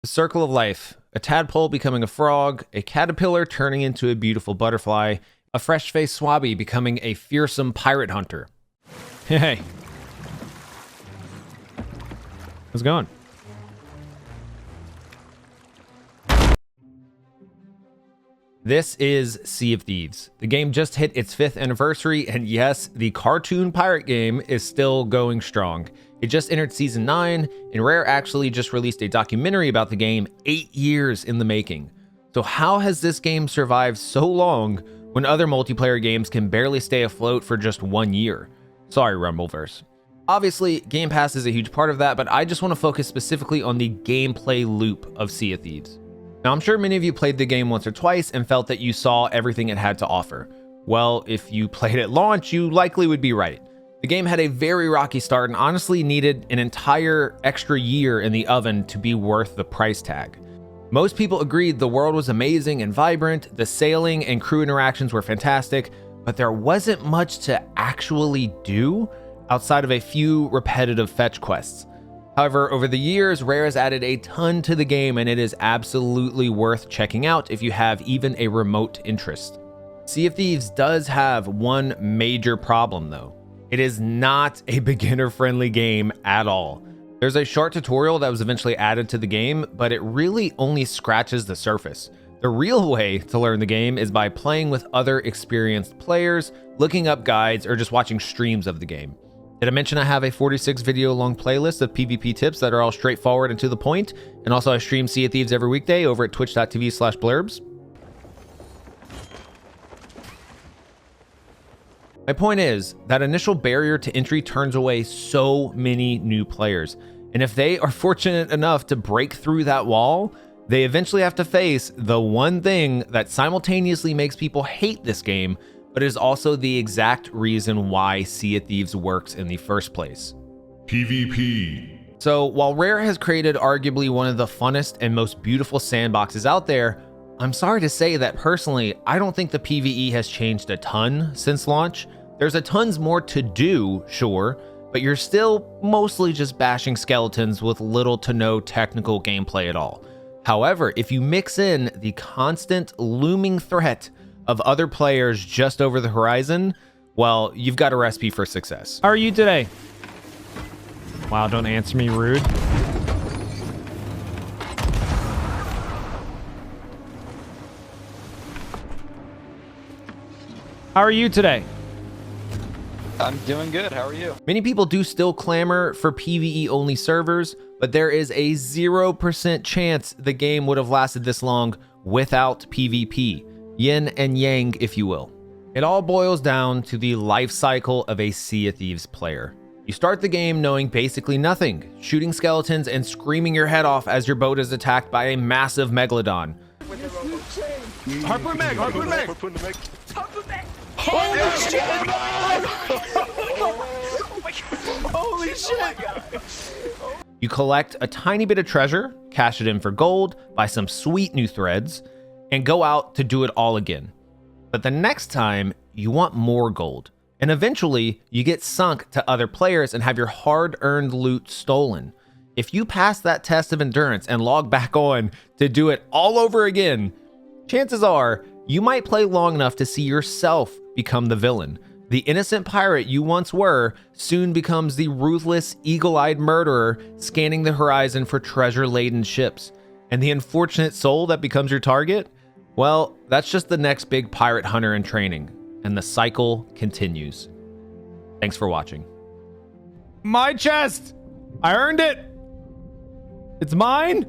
The circle of life. A tadpole becoming a frog, a caterpillar turning into a beautiful butterfly, a fresh-faced swabby becoming a fearsome pirate hunter. Hey. How's it going? This is Sea of Thieves. The game just hit its 5th anniversary, and yes, the cartoon pirate game is still going strong. It just entered Season 9, and Rare actually just released a documentary about the game 8 years in the making. So how has this game survived so long when other multiplayer games can barely stay afloat for just 1 year? Sorry, Rumbleverse. Obviously, Game Pass is a huge part of that, but I just want to focus specifically on the gameplay loop of Sea of Thieves. Now, I'm sure many of you played the game once or twice and felt that you saw everything it had to offer. Well, if you played at launch, you likely would be right. The game had a very rocky start and honestly needed an entire extra year in the oven to be worth the price tag. Most people agreed the world was amazing and vibrant, the sailing and crew interactions were fantastic, but there wasn't much to actually do outside of a few repetitive fetch quests. However, over the years, Rare has added a ton to the game, and it is absolutely worth checking out if you have even a remote interest. Sea of Thieves does have one major problem though. It is not a beginner-friendly game at all. There's a short tutorial that was eventually added to the game, but it really only scratches the surface. The real way to learn the game is by playing with other experienced players, looking up guides, or just watching streams of the game. Did I mention I have a 46 video long playlist of PvP tips that are all straightforward and to the point? And also I stream Sea of Thieves every weekday over at twitch.tv/blurbs. My point is, that initial barrier to entry turns away so many new players. And if they are fortunate enough to break through that wall, they eventually have to face the one thing that simultaneously makes people hate this game, but is also the exact reason why Sea of Thieves works in the first place. PvP. So while Rare has created arguably one of the funnest and most beautiful sandboxes out there, I'm sorry to say that personally, I don't think the PvE has changed a ton since launch. There's a tons more to do, sure, but you're still mostly just bashing skeletons with little to no technical gameplay at all. However, if you mix in the constant looming threat of other players just over the horizon, well, you've got a recipe for success. How are you today? Wow, don't answer me rude. How are you today? I'm doing good. How are you? Many people do still clamor for PvE only servers, but there is a 0% chance the game would have lasted this long without PvP. Yin and yang, if you will. It all boils down to the life cycle of a Sea of Thieves player. You start the game knowing basically nothing, shooting skeletons and screaming your head off as your boat is attacked by a massive megalodon. Harpoon Meg! Harpoon Meg! Harpoon Meg! Holy shit! Holy shit! You collect a tiny bit of treasure, cash it in for gold, buy some sweet new threads, and go out to do it all again. But the next time, you want more gold. And eventually, you get sunk to other players and have your hard-earned loot stolen. If you pass that test of endurance and log back on to do it all over again, chances are you might play long enough to see yourself become the villain. The innocent pirate you once were soon becomes the ruthless, eagle-eyed murderer scanning the horizon for treasure-laden ships. And the unfortunate soul that becomes your target? Well, that's just the next big pirate hunter in training, and the cycle continues. Thanks for watching. My chest! I earned it! It's mine!